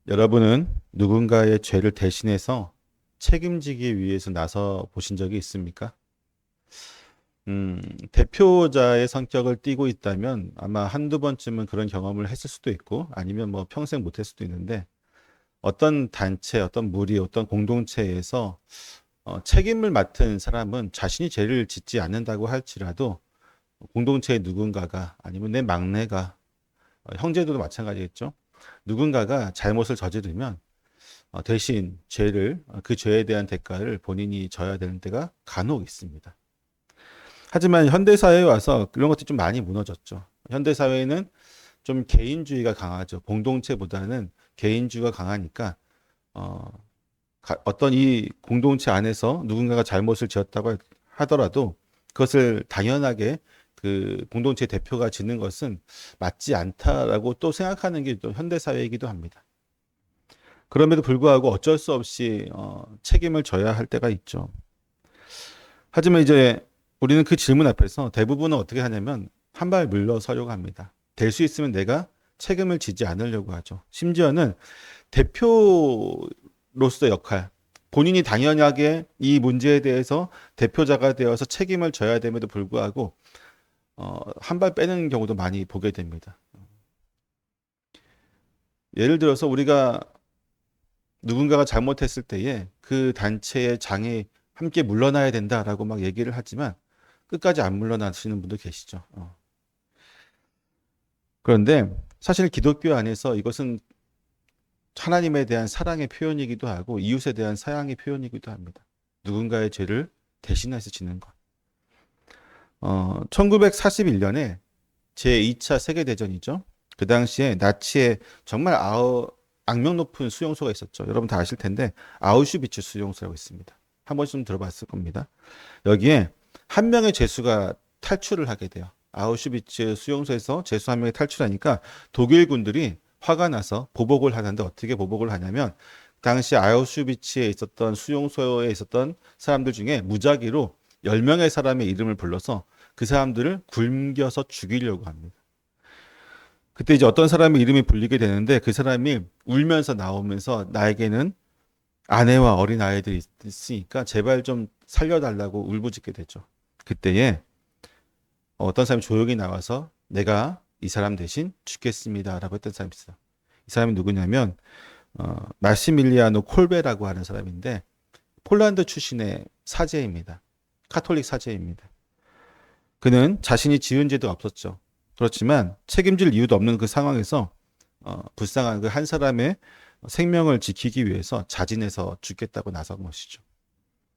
여러분은 누군가의 죄를 대신해서 책임지기 위해서 나서 보신 적이 있습니까? 음, 대표자의 성격을 띠고 있다면 아마 한두 번쯤은 그런 경험을 했을 수도 있고 아니면 뭐 평생 못했을 수도 있는데 어떤 단체, 어떤 무리, 어떤 공동체에서 책임을 맡은 사람은 자신이 죄를 짓지 않는다고 할지라도 공동체의 누군가가 아니면 내 막내가 형제들도 마찬가지겠죠. 누군가가 잘못을 저지르면 대신 그 죄에 대한 대가를 본인이 져야 되는 때가 간혹 있습니다. 하지만 현대 사회에 와서 그런 것들이 좀 많이 무너졌죠. 현대 사회는 좀 개인주의가 강하죠. 공동체보다는 개인주의가 강하니까 어, 어떤 이 공동체 안에서 누군가가 잘못을 지었다고 하더라도 그것을 당연하게 그 공동체 대표가 짓는 것은 맞지 않다라고 또 생각하는 게 또 현대 사회이기도 합니다. 그럼에도 불구하고 어쩔 수 없이 책임을 져야 할 때가 있죠. 하지만 이제 우리는 그 질문 앞에서 대부분은 어떻게 하냐면 한 발 물러서려고 합니다. 될 수 있으면 내가 책임을 지지 않으려고 하죠. 심지어는 대표로서 역할, 본인이 당연하게 이 문제에 대해서 대표자가 되어서 책임을 져야 됨에도 불구하고 한 발 빼는 경우도 많이 보게 됩니다. 예를 들어서 우리가 누군가가 잘못했을 때에 그 단체의 장이 함께 물러나야 된다라고 막 얘기를 하지만 끝까지 안 물러나시는 분도 계시죠. 그런데 사실 기독교 안에서 이것은 하나님에 대한 사랑의 표현이기도 하고 이웃에 대한 사랑의 표현이기도 합니다. 누군가의 죄를 대신해서 지는 것. 1941년에 제2차 세계대전이죠. 그 당시에 나치의 정말 악명 높은 수용소가 있었죠. 여러분 다 아실 텐데 아우슈비츠 수용소라고 있습니다. 한 번쯤 들어봤을 겁니다. 여기에 한 명의 죄수가 탈출을 하게 돼요. 아우슈비츠 수용소에서 죄수 한 명이 탈출하니까 독일 군들이 화가 나서 보복을 하는데 어떻게 보복을 하냐면 당시 아우슈비츠에 있었던 수용소에 있었던 사람들 중에 무작위로 10명의 사람의 이름을 불러서 그 사람들을 굶겨서 죽이려고 합니다. 그때 이제 어떤 사람의 이름이 불리게 되는데 그 사람이 울면서 나오면서 나에게는 아내와 어린 아이들이 있으니까 제발 좀 살려달라고 울부짖게 되죠. 그때에 어떤 사람이 조용히 나와서 내가 이 사람 대신 죽겠습니다라고 했던 사람이 있어요. 이 사람이 누구냐면 마시밀리아노 콜베라고 하는 사람인데 폴란드 출신의 사제입니다. 카톨릭 사제입니다. 그는 자신이 지은 죄도 없었죠. 그렇지만 책임질 이유도 없는 그 상황에서 불쌍한 그 한 사람의 생명을 지키기 위해서 자진해서 죽겠다고 나선 것이죠.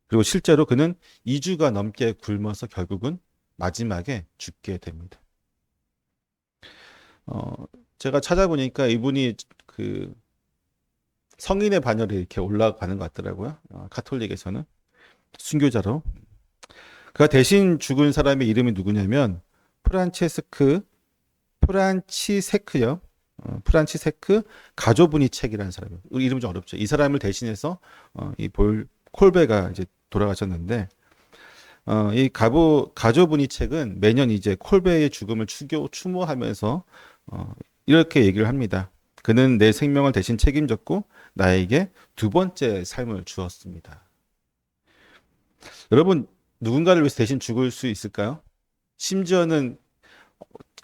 그리고 실제로 그는 2주가 넘게 굶어서 결국은 마지막에 죽게 됩니다. 제가 찾아보니까 이분이 그 성인의 반열에 이렇게 올라가는 것 같더라고요. 카톨릭에서는 순교자로. 그가 대신 죽은 사람의 이름이 누구냐면 프란치세크요. 프란치세크 가조브니책이라는 사람이에요. 이름 좀 어렵죠. 이 사람을 대신해서 이 콜베가 이제 돌아가셨는데 이 가조브니책은 매년 이제 콜베의 죽음을 추모하면서 이렇게 얘기를 합니다. 그는 내 생명을 대신 책임졌고 나에게 두 번째 삶을 주었습니다. 여러분 누군가를 위해서 대신 죽을 수 있을까요? 심지어는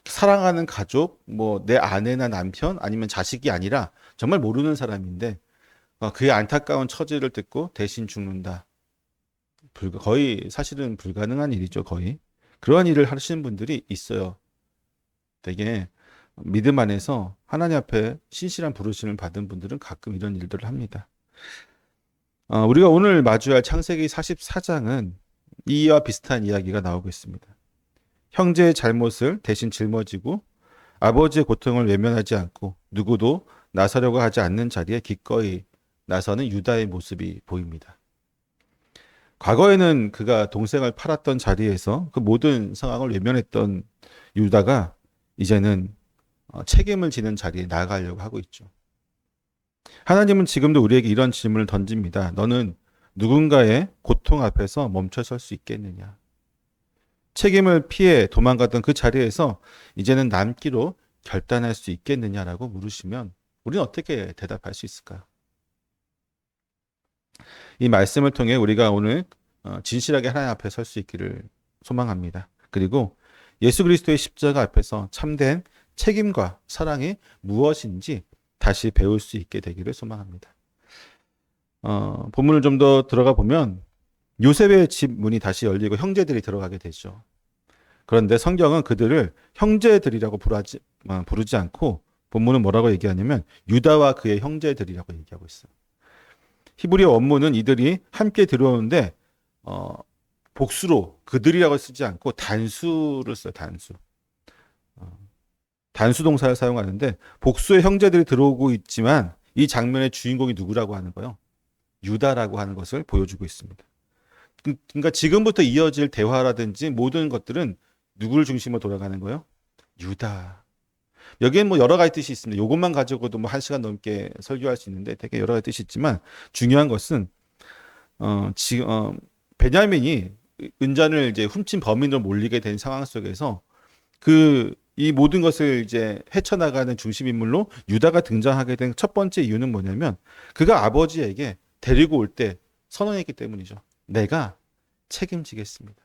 사랑하는 가족, 뭐 내 아내나 남편 아니면 자식이 아니라 정말 모르는 사람인데 그의 안타까운 처지를 듣고 대신 죽는다. 거의 사실은 불가능한 일이죠, 거의. 그러한 일을 하시는 분들이 있어요. 되게 믿음 안에서 하나님 앞에 신실한 부르심을 받은 분들은 가끔 이런 일들을 합니다. 우리가 오늘 마주할 창세기 44장은 이와 비슷한 이야기가 나오고 있습니다. 형제의 잘못을 대신 짊어지고 아버지의 고통을 외면하지 않고 누구도 나서려고 하지 않는 자리에 기꺼이 나서는 유다의 모습이 보입니다. 과거에는 그가 동생을 팔았던 자리에서 그 모든 상황을 외면했던 유다가 이제는 책임을 지는 자리에 나아가려고 하고 있죠. 하나님은 지금도 우리에게 이런 질문을 던집니다. 너는 누군가의 고통 앞에서 멈춰설 수 있겠느냐? 책임을 피해 도망가던 그 자리에서 이제는 남기로 결단할 수 있겠느냐라고 물으시면 우리는 어떻게 대답할 수 있을까요? 이 말씀을 통해 우리가 오늘 진실하게 하나님 앞에 설 수 있기를 소망합니다. 그리고 예수 그리스도의 십자가 앞에서 참된 책임과 사랑이 무엇인지 다시 배울 수 있게 되기를 소망합니다. 본문을 좀 더 들어가 보면 요셉의 집 문이 다시 열리고 형제들이 들어가게 되죠. 그런데 성경은 그들을 형제들이라고 부르지 않고 본문은 뭐라고 얘기하냐면 유다와 그의 형제들이라고 얘기하고 있어요. 히브리어 원문은 이들이 함께 들어오는데 복수로 그들이라고 쓰지 않고 단수를 써요. 단수. 단수 동사를 사용하는데 복수의 형제들이 들어오고 있지만 이 장면의 주인공이 누구라고 하는 거예요? 유다라고 하는 것을 보여주고 있습니다. 그러니까 지금부터 이어질 대화라든지 모든 것들은 누구를 중심으로 돌아가는 거예요? 유다. 여기엔 뭐 여러 가지 뜻이 있습니다. 이것만 가지고도 뭐 1시간 넘게 설교할 수 있는데 되게 여러 가지 뜻이 있지만 중요한 것은 지금 베냐민이 은잔을 이제 훔친 범인으로 몰리게 된 상황 속에서 이 모든 것을 이제 헤쳐나가는 중심 인물로 유다가 등장하게 된 첫 번째 이유는 뭐냐면 그가 아버지에게 데리고 올 때 선언했기 때문이죠. 내가 책임지겠습니다.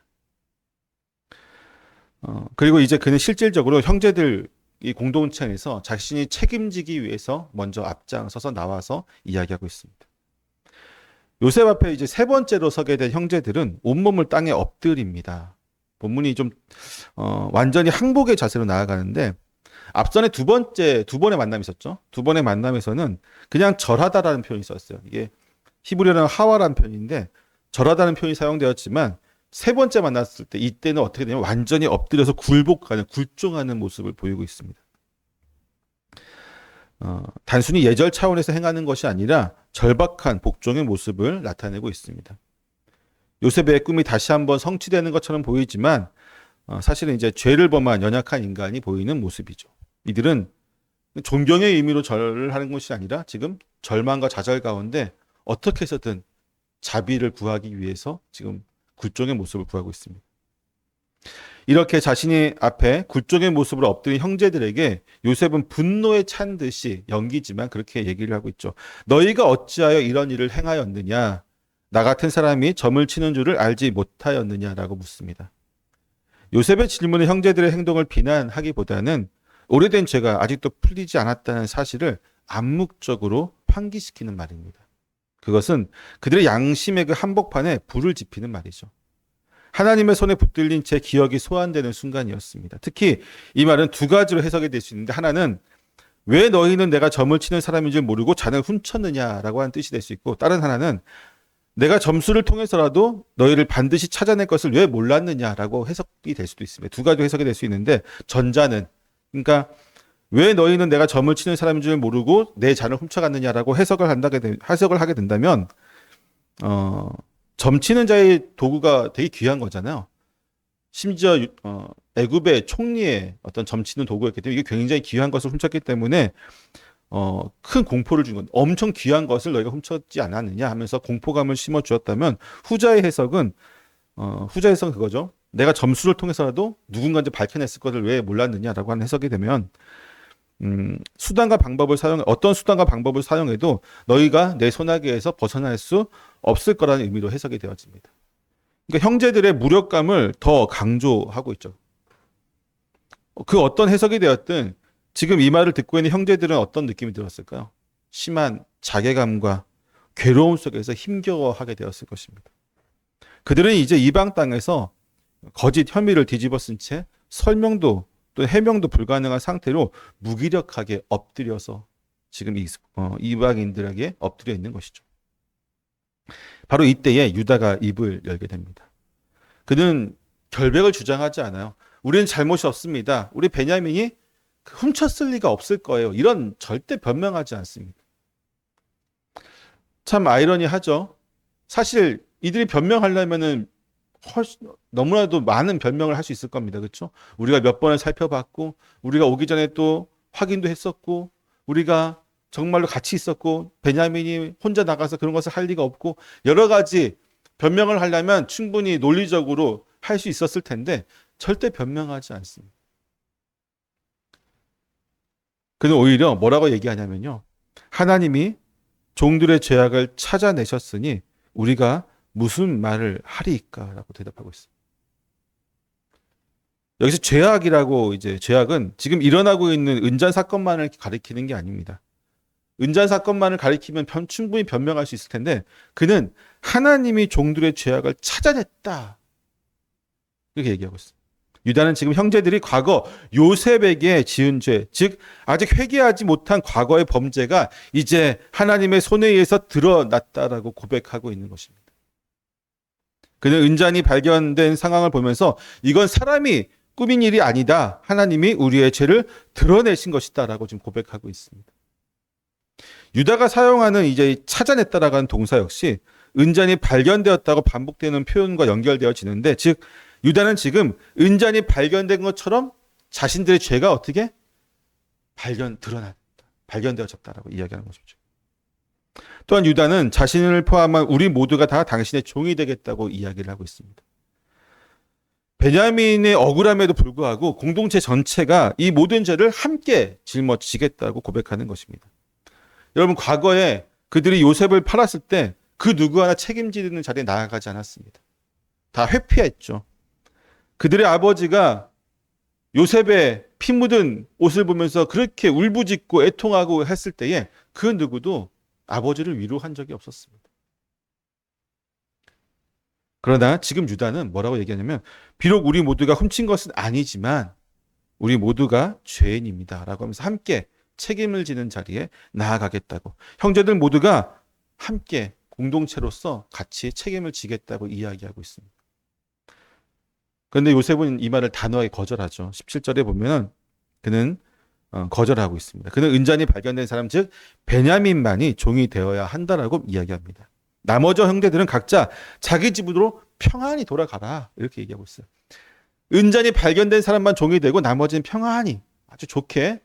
그리고 이제 그는 실질적으로 형제들 이 공동체 안에서 자신이 책임지기 위해서 먼저 앞장서서 나와서 이야기하고 있습니다. 요셉 앞에 이제 세 번째로 서게 된 형제들은 온몸을 땅에 엎드립니다. 본문이 좀 완전히 항복의 자세로 나아가는데 앞전에 두 번의 만남이 있었죠. 두 번의 만남에서는 그냥 절하다라는 표현이 있었어요. 이게 히브리어는 하와라는 표현인데 절하다는 표현이 사용되었지만 세 번째 만났을 때 이때는 어떻게 되냐면 완전히 엎드려서 굴복하는 굴종하는 모습을 보이고 있습니다. 단순히 예절 차원에서 행하는 것이 아니라 절박한 복종의 모습을 나타내고 있습니다. 요셉의 꿈이 다시 한번 성취되는 것처럼 보이지만 사실은 이제 죄를 범한 연약한 인간이 보이는 모습이죠. 이들은 존경의 의미로 절을 하는 것이 아니라 지금 절망과 좌절 가운데 어떻게 해서든 자비를 구하기 위해서 지금 굴종의 모습을 구하고 있습니다. 이렇게 자신이 앞에 굴종의 모습으로 엎드린 형제들에게 요셉은 분노에 찬 듯이 연기지만 그렇게 얘기를 하고 있죠. 너희가 어찌하여 이런 일을 행하였느냐? 나 같은 사람이 점을 치는 줄을 알지 못하였느냐라고 묻습니다. 요셉의 질문은 형제들의 행동을 비난하기보다는 오래된 죄가 아직도 풀리지 않았다는 사실을 암묵적으로 환기시키는 말입니다. 그것은 그들의 양심의 그 한복판에 불을 지피는 말이죠. 하나님의 손에 붙들린 제 기억이 소환되는 순간이었습니다. 특히 이 말은 두 가지로 해석이 될 수 있는데 하나는 왜 너희는 내가 점을 치는 사람인 줄 모르고 잔을 훔쳤느냐라고 하는 뜻이 될 수 있고 다른 하나는 내가 점수를 통해서라도 너희를 반드시 찾아낼 것을 왜 몰랐느냐라고 해석이 될 수도 있습니다. 두 가지로 해석이 될 수 있는데 전자는 그러니까 왜 너희는 내가 점을 치는 사람인 줄 모르고 내 잔을 훔쳐갔느냐라고 해석을 하게 된다면 점 치는 자의 도구가 되게 귀한 거잖아요. 심지어 애굽의 총리의 어떤 점 치는 도구였기 때문에 이게 굉장히 귀한 것을 훔쳤기 때문에 큰 공포를 준 건 엄청 귀한 것을 너희가 훔쳤지 않았느냐 하면서 공포감을 심어 주었다면 후자의 해석은 그거죠. 내가 점수를 통해서라도 누군가한테 밝혀냈을 것을 왜 몰랐느냐라고 하는 해석이 되면 어떤 수단과 방법을 사용해도 너희가 내 손아귀에서 벗어날 수 없을 거라는 의미로 해석이 되어집니다. 그러니까 형제들의 무력감을 더 강조하고 있죠. 그 어떤 해석이 되었든 지금 이 말을 듣고 있는 형제들은 어떤 느낌이 들었을까요? 심한 자괴감과 괴로움 속에서 힘겨워하게 되었을 것입니다. 그들은 이제 이방 땅에서 거짓 혐의를 뒤집어 쓴 채 설명도 또 해명도 불가능한 상태로 무기력하게 엎드려서 지금 이방인들에게 엎드려 있는 것이죠. 바로 이때에 유다가 입을 열게 됩니다. 그는 결백을 주장하지 않아요. 우리는 잘못이 없습니다. 우리 베냐민이 훔쳤을 리가 없을 거예요. 이런 절대 변명하지 않습니다. 참 아이러니하죠. 사실 이들이 변명하려면은 너무나도 많은 변명을 할 수 있을 겁니다. 그렇죠? 우리가 몇 번을 살펴봤고 우리가 오기 전에 또 확인도 했었고 우리가 정말로 같이 있었고 베냐민이 혼자 나가서 그런 것을 할 리가 없고 여러 가지 변명을 하려면 충분히 논리적으로 할 수 있었을 텐데 절대 변명하지 않습니다. 그는 오히려 뭐라고 얘기하냐면요. 하나님이 종들의 죄악을 찾아내셨으니 우리가 무슨 말을 하리이까라고 대답하고 있습니다. 여기서 죄악이라고 이제 죄악은 지금 일어나고 있는 은잔 사건만을 가리키는 게 아닙니다. 은잔 사건만을 가리키면 충분히 변명할 수 있을 텐데 그는 하나님이 종들의 죄악을 찾아냈다. 이렇게 얘기하고 있습니다. 유다는 지금 형제들이 과거 요셉에게 지은 죄, 즉 아직 회개하지 못한 과거의 범죄가 이제 하나님의 손에 의해서 드러났다라고 고백하고 있는 것입니다. 그는 은잔이 발견된 상황을 보면서 이건 사람이 꾸민 일이 아니다. 하나님이 우리의 죄를 드러내신 것이다라고 지금 고백하고 있습니다. 유다가 사용하는 이제 찾아냈다라고 하는 동사 역시 은잔이 발견되었다고 반복되는 표현과 연결되어지는데 즉 유다는 지금 은잔이 발견된 것처럼 자신들의 죄가 어떻게 드러났다. 발견되어졌다라고 이야기하는 것이죠. 또한 유다는 자신을 포함한 우리 모두가 다 당신의 종이 되겠다고 이야기를 하고 있습니다. 베냐민의 억울함에도 불구하고 공동체 전체가 이 모든 죄를 함께 짊어지겠다고 고백하는 것입니다. 여러분 과거에 그들이 요셉을 팔았을 때 그 누구 하나 책임지는 자리에 나아가지 않았습니다. 다 회피했죠. 그들의 아버지가 요셉의 피 묻은 옷을 보면서 그렇게 울부짖고 애통하고 했을 때에 그 누구도 아버지를 위로한 적이 없었습니다. 그러나 지금 유다는 뭐라고 얘기하냐면 비록 우리 모두가 훔친 것은 아니지만 우리 모두가 죄인입니다. 라고 하면서 함께 책임을 지는 자리에 나아가겠다고 형제들 모두가 함께 공동체로서 같이 책임을 지겠다고 이야기하고 있습니다. 그런데 요셉은 이 말을 단호하게 거절하죠. 17절에 보면 그는 거절하고 있습니다. 그는 은잔이 발견된 사람 즉 베냐민만이 종이 되어야 한다라고 이야기합니다. 나머지 형제들은 각자 자기 집으로 평안히 돌아가라 이렇게 얘기하고 있어요. 은잔이 발견된 사람만 종이 되고 나머지는 평안히 아주 좋게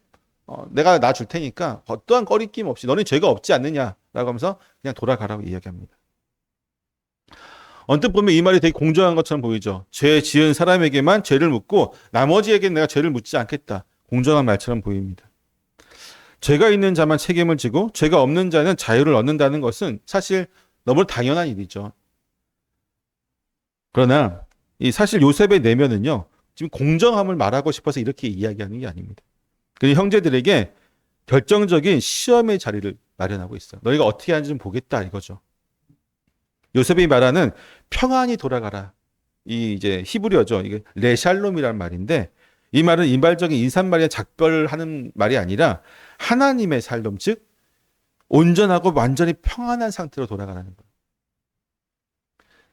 내가 놔줄 테니까 어떠한 꺼리낌 없이 너는 죄가 없지 않느냐라고 하면서 그냥 돌아가라고 이야기합니다. 언뜻 보면 이 말이 되게 공정한 것처럼 보이죠. 죄 지은 사람에게만 죄를 묻고 나머지에게는 내가 죄를 묻지 않겠다. 공정한 말처럼 보입니다. 죄가 있는 자만 책임을 지고 죄가 없는 자는 자유를 얻는다는 것은 사실 너무 당연한 일이죠. 그러나 이 사실 요셉의 내면은요. 지금 공정함을 말하고 싶어서 이렇게 이야기하는 게 아닙니다. 그 형제들에게 결정적인 시험의 자리를 마련하고 있어요. 너희가 어떻게 하는지 좀 보겠다 이거죠. 요셉이 말하는 평안히 돌아가라. 이 이제 히브리어죠. 이게 레샬롬이라는 말인데 이 말은 인발적인 인사말이나 작별하는 말이 아니라 하나님의 살롬 즉 온전하고 완전히 평안한 상태로 돌아가라는 거예요.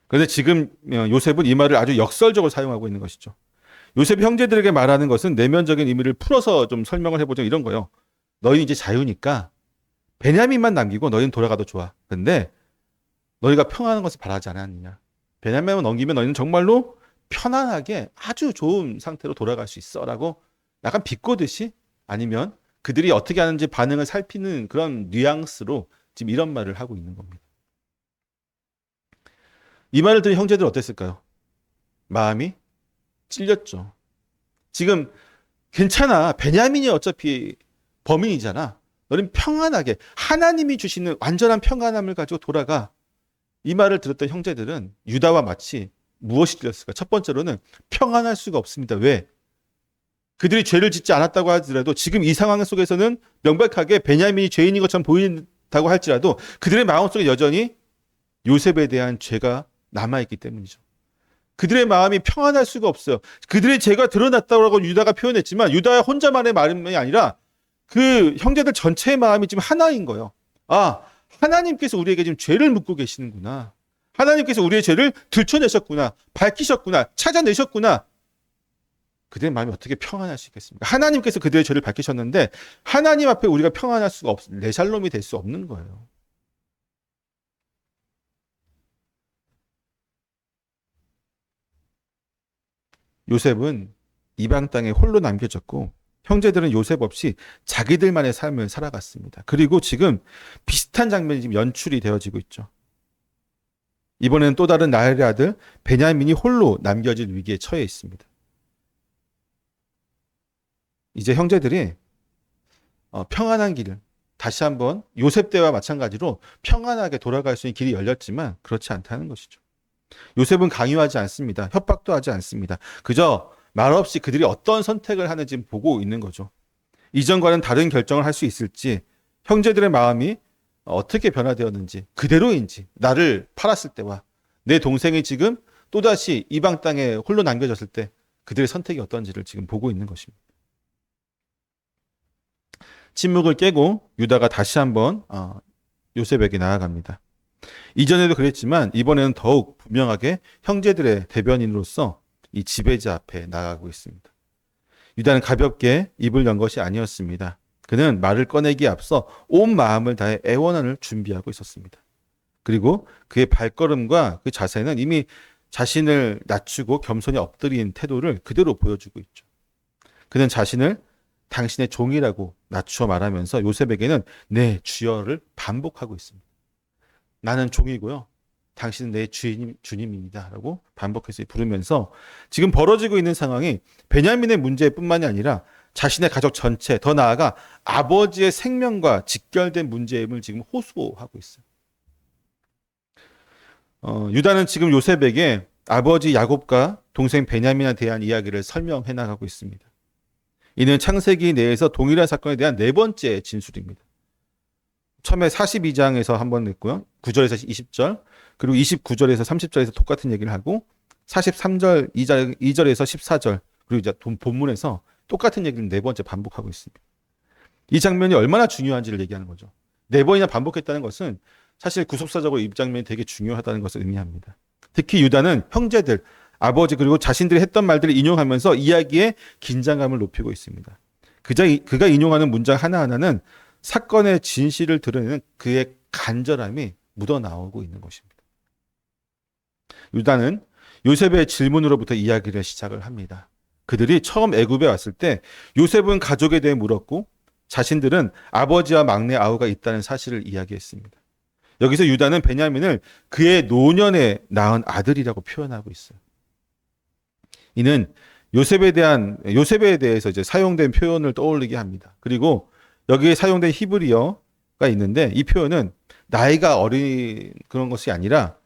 그런데 지금 요셉은 이 말을 아주 역설적으로 사용하고 있는 것이죠. 요셉 형제들에게 말하는 것은 내면적인 의미를 풀어서 좀 설명을 해보자 이런 거예요. 너희 이제 자유니까 베냐민만 남기고 너희는 돌아가도 좋아. 근데 너희가 평안한 것을 바라지 않았느냐. 베냐민만 넘기면 너희는 정말로 편안하게 아주 좋은 상태로 돌아갈 수 있어 라고 약간 비꼬듯이 아니면 그들이 어떻게 하는지 반응을 살피는 그런 뉘앙스로 지금 이런 말을 하고 있는 겁니다. 이 말을 들은 형제들 어땠을까요? 마음이 찔렸죠. 지금 괜찮아. 베냐민이 어차피 범인이잖아. 너는 평안하게 하나님이 주시는 완전한 평안함을 가지고 돌아가. 이 말을 들었던 형제들은 유다와 마치 무엇이 들렸을까? 첫 번째로는 평안할 수가 없습니다. 왜? 그들이 죄를 짓지 않았다고 하더라도 지금 이 상황 속에서는 명백하게 베냐민이 죄인인 것처럼 보인다고 할지라도 그들의 마음속에 여전히 요셉에 대한 죄가 남아있기 때문이죠. 그들의 마음이 평안할 수가 없어요. 그들의 죄가 드러났다고 유다가 표현했지만 유다 혼자만의 마음이 아니라 그 형제들 전체의 마음이 지금 하나인 거예요. 아, 하나님께서 우리에게 지금 죄를 묻고 계시는구나. 하나님께서 우리의 죄를 들춰내셨구나. 밝히셨구나. 찾아내셨구나. 그들의 마음이 어떻게 평안할 수 있겠습니까? 하나님께서 그들의 죄를 밝히셨는데 하나님 앞에 우리가 평안할 수가 레샬롬이 될 수 없는 거예요. 요셉은 이방 땅에 홀로 남겨졌고 형제들은 요셉 없이 자기들만의 삶을 살아갔습니다. 그리고 지금 비슷한 장면이 지금 연출이 되어지고 있죠. 이번에는 또 다른 라헬의 아들 베냐민이 홀로 남겨질 위기에 처해 있습니다. 이제 형제들이 평안한 길을 다시 한번 요셉 때와 마찬가지로 평안하게 돌아갈 수 있는 길이 열렸지만 그렇지 않다는 것이죠. 요셉은 강요하지 않습니다. 협박도 하지 않습니다. 그저 말없이 그들이 어떤 선택을 하는지 보고 있는 거죠. 이전과는 다른 결정을 할 수 있을지, 형제들의 마음이 어떻게 변화되었는지, 그대로인지, 나를 팔았을 때와 내 동생이 지금 또다시 이방 땅에 홀로 남겨졌을 때 그들의 선택이 어떤지를 지금 보고 있는 것입니다. 침묵을 깨고 유다가 다시 한번 요셉에게 나아갑니다. 이전에도 그랬지만 이번에는 더욱 분명하게 형제들의 대변인으로서 이 지배자 앞에 나아가고 있습니다. 유다는 가볍게 입을 연 것이 아니었습니다. 그는 말을 꺼내기에 앞서 온 마음을 다해 애원을 준비하고 있었습니다. 그리고 그의 발걸음과 그 자세는 이미 자신을 낮추고 겸손히 엎드린 태도를 그대로 보여주고 있죠. 그는 자신을 당신의 종이라고 낮추어 말하면서 요셉에게는 내 주여를 반복하고 있습니다. 나는 종이고요. 당신은 내 주님입니다. 라고 반복해서 부르면서 지금 벌어지고 있는 상황이 베냐민의 문제뿐만이 아니라 자신의 가족 전체, 더 나아가 아버지의 생명과 직결된 문제임을 지금 호소하고 있어요. 유다는 지금 요셉에게 아버지 야곱과 동생 베냐민에 대한 이야기를 설명해 나가고 있습니다. 이는 창세기 내에서 동일한 사건에 대한 네 번째 진술입니다. 처음에 42장에서 한번 냈고요. 9절에서 20절, 그리고 29절에서 30절에서 똑같은 얘기를 하고 43절, 2절에서 14절, 그리고 이제 본문에서 똑같은 얘기를 네 번째 반복하고 있습니다. 이 장면이 얼마나 중요한지를 얘기하는 거죠. 네 번이나 반복했다는 것은 사실 구속사적으로 이 장면이 되게 중요하다는 것을 의미합니다. 특히 유다는 형제들, 아버지 그리고 자신들이 했던 말들을 인용하면서 이야기의 긴장감을 높이고 있습니다. 그가 인용하는 문장 하나하나는 사건의 진실을 드러내는 그의 간절함이 묻어나오고 있는 것입니다. 유다는 요셉의 질문으로부터 이야기를 시작을 합니다. 그들이 처음 애굽에 왔을 때 요셉은 가족에 대해 물었고 자신들은 아버지와 막내 아우가 있다는 사실을 이야기했습니다. 여기서 유다는 베냐민을 그의 노년에 낳은 아들이라고 표현하고 있어요. 이는 요셉에 대해서 이제 사용된 표현을 떠올리게 합니다. 그리고 여기에 사용된 히브리어가 있는데 이 표현은 나이가 어린 그런 것이 아니라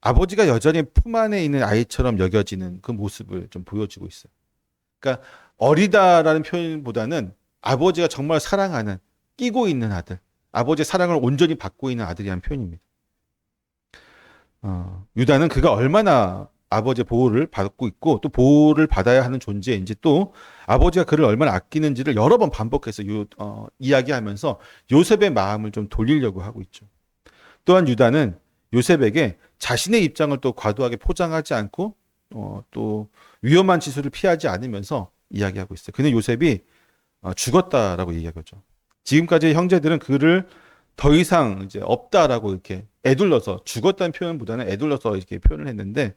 아버지가 여전히 품 안에 있는 아이처럼 여겨지는 그 모습을 좀 보여주고 있어요. 그러니까 어리다라는 표현보다는 아버지가 정말 사랑하는, 끼고 있는 아들, 아버지의 사랑을 온전히 받고 있는 아들이라는 표현입니다. 유다는 그가 얼마나 아버지의 보호를 받고 있고 또 보호를 받아야 하는 존재인지 또 아버지가 그를 얼마나 아끼는지를 여러 번 반복해서 이야기하면서 요셉의 마음을 좀 돌리려고 하고 있죠. 또한 유다는 요셉에게 자신의 입장을 또 과도하게 포장하지 않고 또 위험한 지수를 피하지 않으면서 이야기하고 있어요. 그는 요셉이 죽었다라고 얘기하죠. 지금까지 형제들은 그를 더 이상 이제 없다라고 이렇게 애둘러서 죽었다는 표현보다는 애둘러서 이렇게 표현을 했는데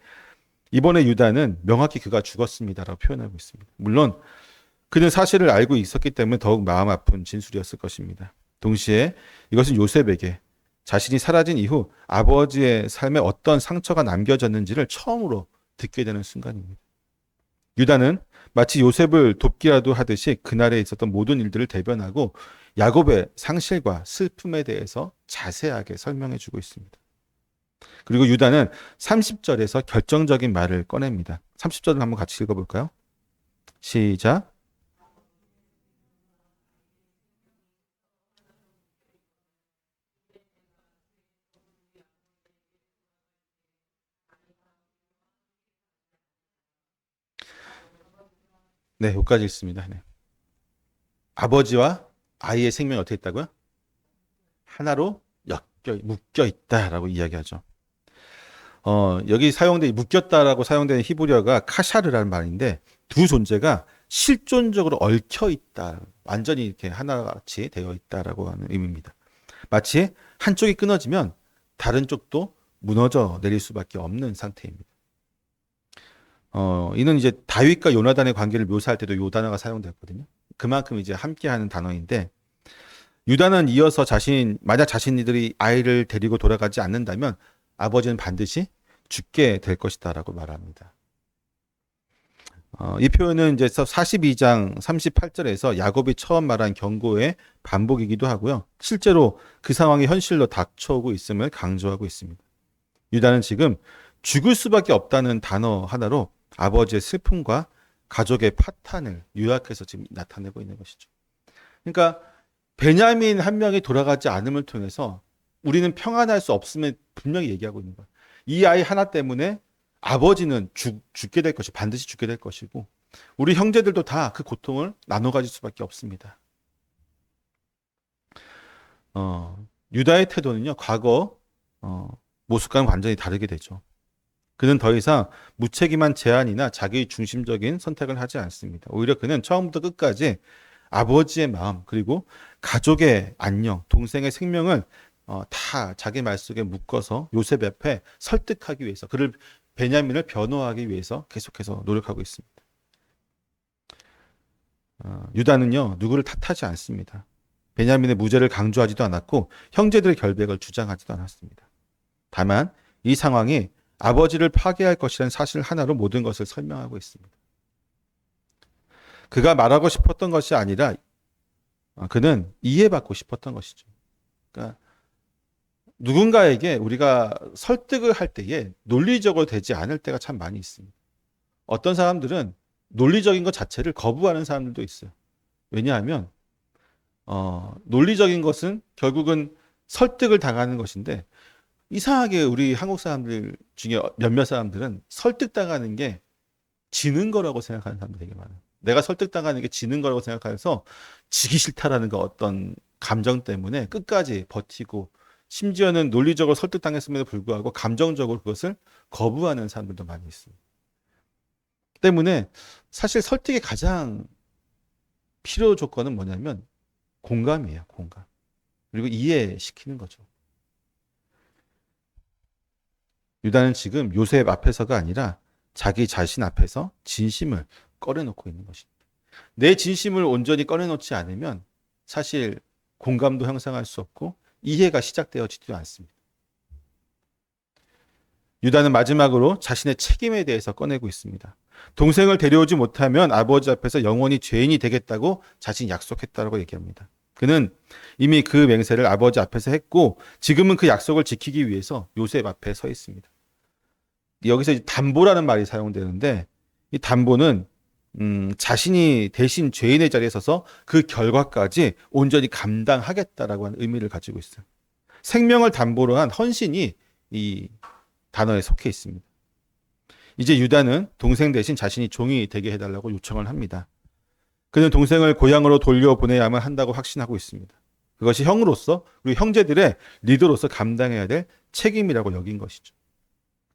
이번에 유다는 명확히 그가 죽었습니다라고 표현하고 있습니다. 물론 그는 사실을 알고 있었기 때문에 더욱 마음 아픈 진술이었을 것입니다. 동시에 이것은 요셉에게 자신이 사라진 이후 아버지의 삶에 어떤 상처가 남겨졌는지를 처음으로 듣게 되는 순간입니다. 유다는 마치 요셉을 돕기라도 하듯이 그날에 있었던 모든 일들을 대변하고 야곱의 상실과 슬픔에 대해서 자세하게 설명해 주고 있습니다. 그리고 유다는 30절에서 결정적인 말을 꺼냅니다. 30절을 한번 같이 읽어볼까요? 시작. 네, 여기까지 읽습니다. 네. 아버지와 아이의 생명이 어떻게 있다고요? 하나로 묶여 있다라고 이야기하죠. 여기 묶였다라고 사용되는 히브리어가 카샤르라는 말인데 두 존재가 실존적으로 얽혀 있다. 완전히 이렇게 하나같이 되어 있다라고 하는 의미입니다. 마치 한쪽이 끊어지면 다른 쪽도 무너져 내릴 수밖에 없는 상태입니다. 이는 이제 다윗과 요나단의 관계를 묘사할 때도 요 단어가 사용되었거든요. 그만큼 이제 함께하는 단어인데 유다는 이어서 만약 자신들이 아이를 데리고 돌아가지 않는다면 아버지는 반드시 죽게 될 것이다라고 말합니다. 이 표현은 이제 42장 38절에서 야곱이 처음 말한 경고의 반복이기도 하고요. 실제로 그 상황이 현실로 닥쳐오고 있음을 강조하고 있습니다. 유다는 지금 죽을 수밖에 없다는 단어 하나로 아버지의 슬픔과 가족의 파탄을 요약해서 지금 나타내고 있는 것이죠. 그러니까 베냐민 한 명이 돌아가지 않음을 통해서 우리는 평안할 수 없음을 분명히 얘기하고 있는 거예요. 이 아이 하나 때문에 아버지는 죽게 될 것이 반드시 죽게 될 것이고 우리 형제들도 다 그 고통을 나눠 가질 수밖에 없습니다. 유다의 태도는요, 과거 모습과는 완전히 다르게 되죠. 그는 더 이상 무책임한 제안이나 자기 중심적인 선택을 하지 않습니다. 오히려 그는 처음부터 끝까지 아버지의 마음 그리고 가족의 안녕, 동생의 생명을 다 자기 말 속에 묶어서 요셉 옆에 설득하기 위해서 그를 베냐민을 변호하기 위해서 계속해서 노력하고 있습니다. 유다는요 누구를 탓하지 않습니다. 베냐민의 무죄를 강조하지도 않았고 형제들의 결백을 주장하지도 않았습니다. 다만 이 상황이 아버지를 파괴할 것이라는 사실 하나로 모든 것을 설명하고 있습니다. 그가 말하고 싶었던 것이 아니라 그는 이해받고 싶었던 것이죠. 그러니까 누군가에게 우리가 설득을 할 때에 논리적으로 되지 않을 때가 참 많이 있습니다. 어떤 사람들은 논리적인 것 자체를 거부하는 사람들도 있어요. 왜냐하면 논리적인 것은 결국은 설득을 당하는 것인데 이상하게 우리 한국 사람들 중에 몇몇 사람들은 설득당하는 게 지는 거라고 생각하는 사람들이 되게 많아요. 내가 설득당하는 게 지는 거라고 생각해서 지기 싫다라는 그 어떤 감정 때문에 끝까지 버티고 심지어는 논리적으로 설득당했음에도 불구하고 감정적으로 그것을 거부하는 사람들도 많이 있습니다. 때문에 사실 설득의 가장 필요 조건은 뭐냐면 공감이에요. 공감. 그리고 이해시키는 거죠. 유다는 지금 요셉 앞에서가 아니라 자기 자신 앞에서 진심을 꺼내놓고 있는 것입니다. 내 진심을 온전히 꺼내놓지 않으면 사실 공감도 형성할 수 없고 이해가 시작되어지지도 않습니다. 유다는 마지막으로 자신의 책임에 대해서 꺼내고 있습니다. 동생을 데려오지 못하면 아버지 앞에서 영원히 죄인이 되겠다고 자신이 약속했다고 얘기합니다. 그는 이미 그 맹세를 아버지 앞에서 했고 지금은 그 약속을 지키기 위해서 요셉 앞에 서 있습니다. 여기서 담보라는 말이 사용되는데 이 담보는 자신이 대신 죄인의 자리에 서서 그 결과까지 온전히 감당하겠다라고 하는 의미를 가지고 있어요. 생명을 담보로 한 헌신이 이 단어에 속해 있습니다. 이제 유다는 동생 대신 자신이 종이 되게 해달라고 요청을 합니다. 그는 동생을 고향으로 돌려보내야만 한다고 확신하고 있습니다. 그것이 형으로서 그리고 형제들의 리더로서 감당해야 될 책임이라고 여긴 것이죠.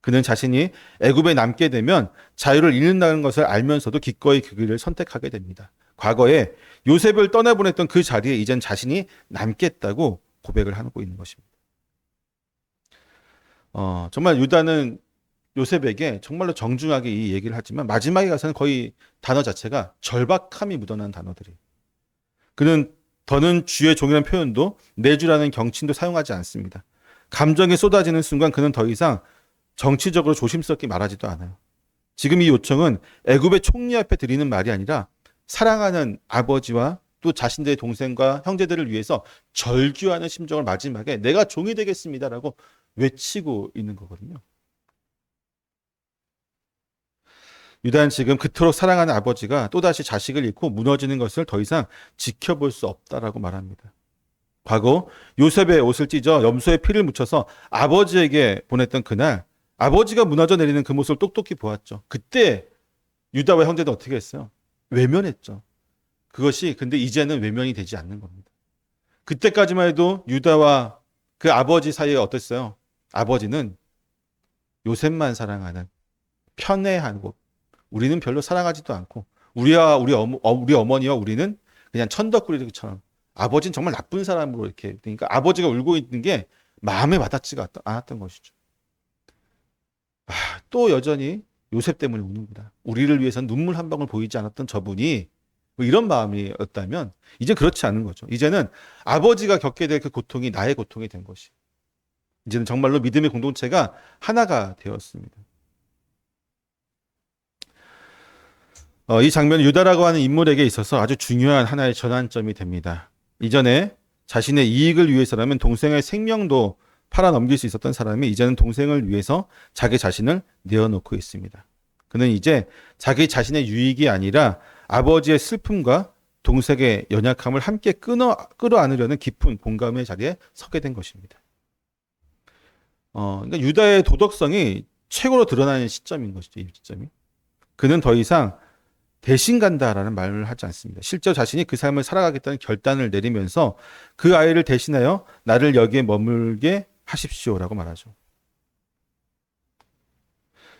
그는 자신이 애굽에 남게 되면 자유를 잃는다는 것을 알면서도 기꺼이 그 길을 선택하게 됩니다. 과거에 요셉을 떠나보냈던 그 자리에 이젠 자신이 남겠다고 고백을 하고 있는 것입니다. 정말 유다는 요셉에게 정말로 정중하게 이 얘기를 하지만 마지막에 가서는 거의 단어 자체가 절박함이 묻어난 단어들이. 그는 더는 주의 종이라는 표현도 내주라는 경칭도 사용하지 않습니다. 감정이 쏟아지는 순간 그는 더 이상 정치적으로 조심스럽게 말하지도 않아요. 지금 이 요청은 애굽의 총리 앞에 드리는 말이 아니라 사랑하는 아버지와 또 자신들의 동생과 형제들을 위해서 절규하는 심정을 마지막에 내가 종이 되겠습니다라고 외치고 있는 거거든요. 유다는 지금 그토록 사랑하는 아버지가 또다시 자식을 잃고 무너지는 것을 더 이상 지켜볼 수 없다라고 말합니다. 과거 요셉의 옷을 찢어 염소의 피를 묻혀서 아버지에게 보냈던 그날 아버지가 무너져 내리는 그 모습을 똑똑히 보았죠. 그때 유다와 형제도 어떻게 했어요? 외면했죠. 그것이 근데 이제는 외면이 되지 않는 겁니다. 그때까지만 해도 유다와 그 아버지 사이에 어땠어요? 아버지는 요셉만 사랑하는 편애하고 우리는 별로 사랑하지도 않고 우리 어머니와 우리는 그냥 천덕꾸리처럼 아버지는 정말 나쁜 사람으로 이렇게 그러니까 아버지가 울고 있는 게 마음에 와닿지가 않았던 것이죠. 또 여전히 요셉 때문에 우는구나. 우리를 위해서는 눈물 한 방울 보이지 않았던 저분이 뭐 이런 마음이었다면 이제 그렇지 않은 거죠. 이제는 아버지가 겪게 될 그 고통이 나의 고통이 된 것이. 이제는 정말로 믿음의 공동체가 하나가 되었습니다. 이 장면은 유다라고 하는 인물에게 있어서 아주 중요한 하나의 전환점이 됩니다. 이전에 자신의 이익을 위해서라면 동생의 생명도 팔아넘길 수 있었던 사람이 이제는 동생을 위해서 자기 자신을 내어놓고 있습니다. 그는 이제 자기 자신의 유익이 아니라 아버지의 슬픔과 동생의 연약함을 함께 끌어안으려는 깊은 공감의 자리에 서게 된 것입니다. 그러니까 유다의 도덕성이 최고로 드러나는 시점인 것이죠. 이 시점이. 그는 더 이상 대신 간다라는 말을 하지 않습니다. 실제 자신이 그 삶을 살아가겠다는 결단을 내리면서 그 아이를 대신하여 나를 여기에 머물게 하십시오라고 말하죠.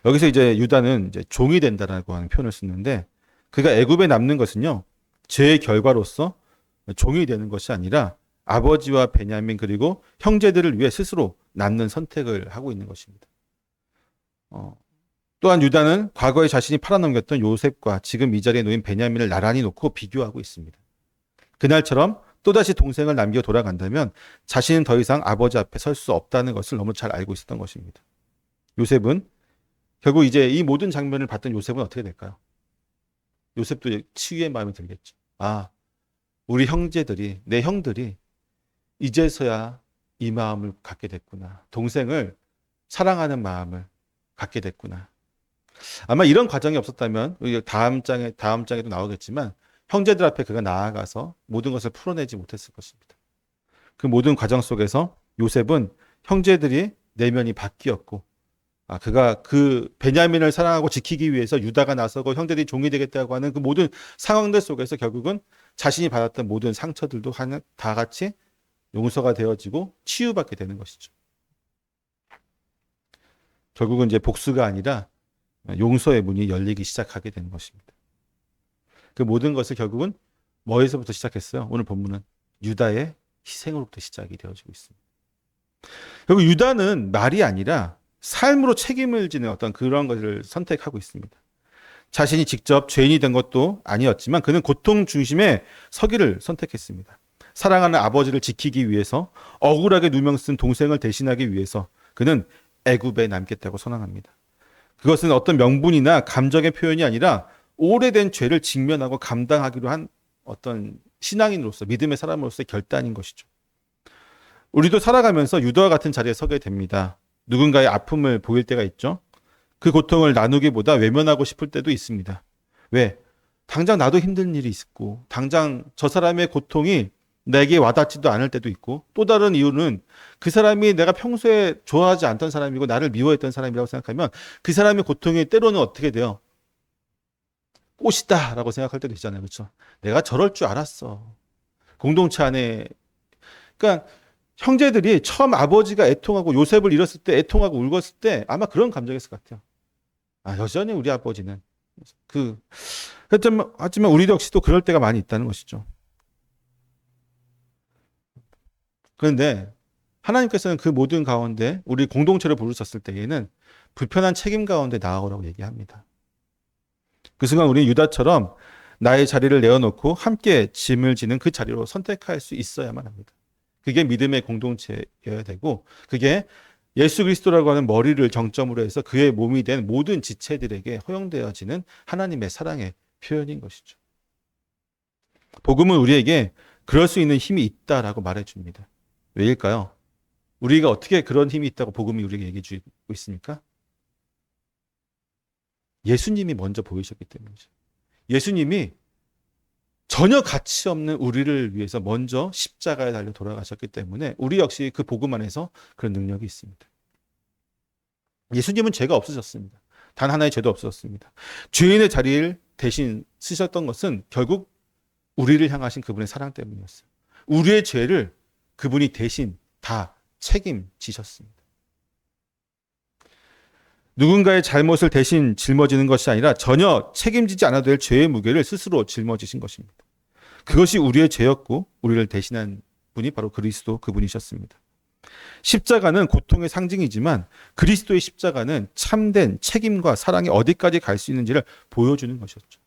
여기서 이제 유다는 이제 종이 된다라고 하는 표현을 쓰는데 그가 애굽에 남는 것은요. 죄의 결과로서 종이 되는 것이 아니라 아버지와 베냐민 그리고 형제들을 위해 스스로 남는 선택을 하고 있는 것입니다. 또한 유다는 과거에 자신이 팔아넘겼던 요셉과 지금 이 자리에 놓인 베냐민을 나란히 놓고 비교하고 있습니다. 그날처럼 또다시 동생을 남겨 돌아간다면 자신은 더 이상 아버지 앞에 설 수 없다는 것을 너무 잘 알고 있었던 것입니다. 요셉은 결국 이제 이 모든 장면을 봤던 요셉은 어떻게 될까요? 요셉도 치유의 마음이 들겠죠. 아, 우리 형제들이, 내 형들이 이제서야 이 마음을 갖게 됐구나. 동생을 사랑하는 마음을 갖게 됐구나. 아마 이런 과정이 없었다면 다음 장에도 나오겠지만 형제들 앞에 그가 나아가서 모든 것을 풀어내지 못했을 것입니다. 그 모든 과정 속에서 요셉은 형제들이 내면이 바뀌었고 그가 그 베냐민을 사랑하고 지키기 위해서 유다가 나서고 형제들이 종이 되겠다고 하는 그 모든 상황들 속에서 결국은 자신이 받았던 모든 상처들도 다 같이 용서가 되어지고 치유받게 되는 것이죠. 결국은 이제 복수가 아니라 용서의 문이 열리기 시작하게 되는 것입니다. 그 모든 것을 결국은 뭐에서부터 시작했어요? 오늘 본문은 유다의 희생으로부터 시작이 되어지고 있습니다. 결국 유다는 말이 아니라 삶으로 책임을 지는 어떤 그런 것을 선택하고 있습니다. 자신이 직접 죄인이 된 것도 아니었지만 그는 고통 중심에 서기를 선택했습니다. 사랑하는 아버지를 지키기 위해서 억울하게 누명 쓴 동생을 대신하기 위해서 그는 애굽에 남겠다고 선언합니다. 그것은 어떤 명분이나 감정의 표현이 아니라 오래된 죄를 직면하고 감당하기로 한 어떤 신앙인으로서 믿음의 사람으로서의 결단인 것이죠. 우리도 살아가면서 유다와 같은 자리에 서게 됩니다. 누군가의 아픔을 보일 때가 있죠. 그 고통을 나누기보다 외면하고 싶을 때도 있습니다. 왜? 당장 나도 힘든 일이 있고 당장 저 사람의 고통이 내게 와닿지도 않을 때도 있고 또 다른 이유는 그 사람이 내가 평소에 좋아하지 않던 사람이고 나를 미워했던 사람이라고 생각하면 그 사람의 고통이 때로는 어떻게 돼요? 꽃이다 라고 생각할 때도 있잖아요. 그렇죠? 내가 저럴 줄 알았어. 공동체 안에 그러니까 형제들이 처음 아버지가 애통하고 요셉을 잃었을 때 애통하고 울었을 때 아마 그런 감정이었을 것 같아요. 여전히 우리 아버지는 하지만 우리 역시도 그럴 때가 많이 있다는 것이죠. 그런데 하나님께서는 그 모든 가운데 우리 공동체를 부르셨을 때에는 불편한 책임 가운데 나아오라고 얘기합니다. 그 순간 우리는 유다처럼 나의 자리를 내어놓고 함께 짐을 지는 그 자리로 선택할 수 있어야만 합니다. 그게 믿음의 공동체여야 되고 그게 예수 그리스도라고 하는 머리를 정점으로 해서 그의 몸이 된 모든 지체들에게 허용되어지는 하나님의 사랑의 표현인 것이죠. 복음은 우리에게 그럴 수 있는 힘이 있다라고 말해줍니다. 왜일까요? 우리가 어떻게 그런 힘이 있다고 복음이 우리에게 얘기해 주고 있습니까? 예수님이 먼저 보이셨기 때문이죠. 예수님이 전혀 가치 없는 우리를 위해서 먼저 십자가에 달려 돌아가셨기 때문에 우리 역시 그 복음 안에서 그런 능력이 있습니다. 예수님은 죄가 없으셨습니다. 단 하나의 죄도 없으셨습니다. 죄인의 자리를 대신 쓰셨던 것은 결국 우리를 향하신 그분의 사랑 때문이었어요. 우리의 죄를 그분이 대신 다 책임지셨습니다. 누군가의 잘못을 대신 짊어지는 것이 아니라 전혀 책임지지 않아도 될 죄의 무게를 스스로 짊어지신 것입니다. 그것이 우리의 죄였고 우리를 대신한 분이 바로 그리스도 그분이셨습니다. 십자가는 고통의 상징이지만 그리스도의 십자가는 참된 책임과 사랑이 어디까지 갈 수 있는지를 보여주는 것이었죠.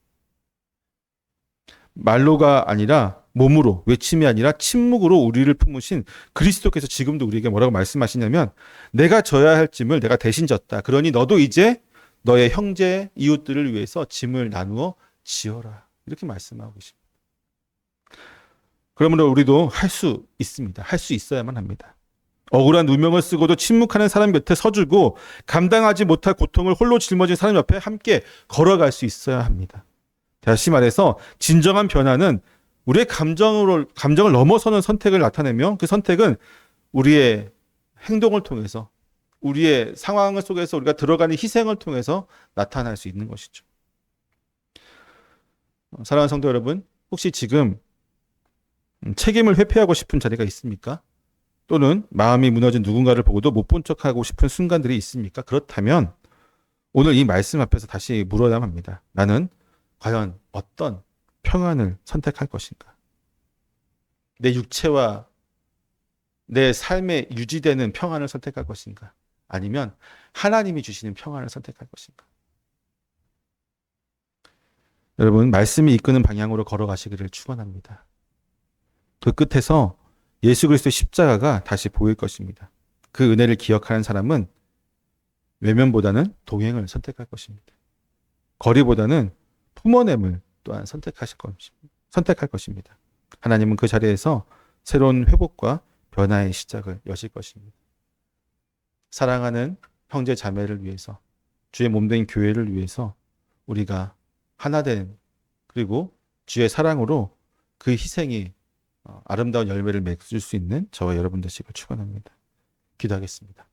말로가 아니라 몸으로, 외침이 아니라 침묵으로 우리를 품으신 그리스도께서 지금도 우리에게 뭐라고 말씀하시냐면 내가 져야 할 짐을 내가 대신 졌다. 그러니 너도 이제 너의 형제, 이웃들을 위해서 짐을 나누어 지어라. 이렇게 말씀하고 계십니다. 그러므로 우리도 할 수 있습니다. 할 수 있어야만 합니다. 억울한 누명을 쓰고도 침묵하는 사람 곁에 서주고 감당하지 못할 고통을 홀로 짊어진 사람 옆에 함께 걸어갈 수 있어야 합니다. 다시 말해서 진정한 변화는 우리의 감정을 넘어서는 선택을 나타내며 그 선택은 우리의 행동을 통해서 우리의 상황 속에서 우리가 들어가는 희생을 통해서 나타날 수 있는 것이죠. 사랑하는 성도 여러분, 혹시 지금 책임을 회피하고 싶은 자리가 있습니까? 또는 마음이 무너진 누군가를 보고도 못 본 척하고 싶은 순간들이 있습니까? 그렇다면 오늘 이 말씀 앞에서 다시 물어야 합니다. 나는 과연 어떤 평안을 선택할 것인가? 내 육체와 내 삶에 유지되는 평안을 선택할 것인가? 아니면 하나님이 주시는 평안을 선택할 것인가? 여러분, 말씀이 이끄는 방향으로 걸어가시기를 축원합니다. 그 끝에서 예수 그리스도의 십자가가 다시 보일 것입니다. 그 은혜를 기억하는 사람은 외면보다는 동행을 선택할 것입니다. 거리보다는 품어냄을 또한 선택할 것입니다. 하나님은 그 자리에서 새로운 회복과 변화의 시작을 여실 것입니다. 사랑하는 형제 자매를 위해서, 주의 몸된 교회를 위해서 우리가 하나된, 그리고 주의 사랑으로 그 희생이 아름다운 열매를 맺을 수 있는 저와 여러분 되시길 축원합니다. 기도하겠습니다.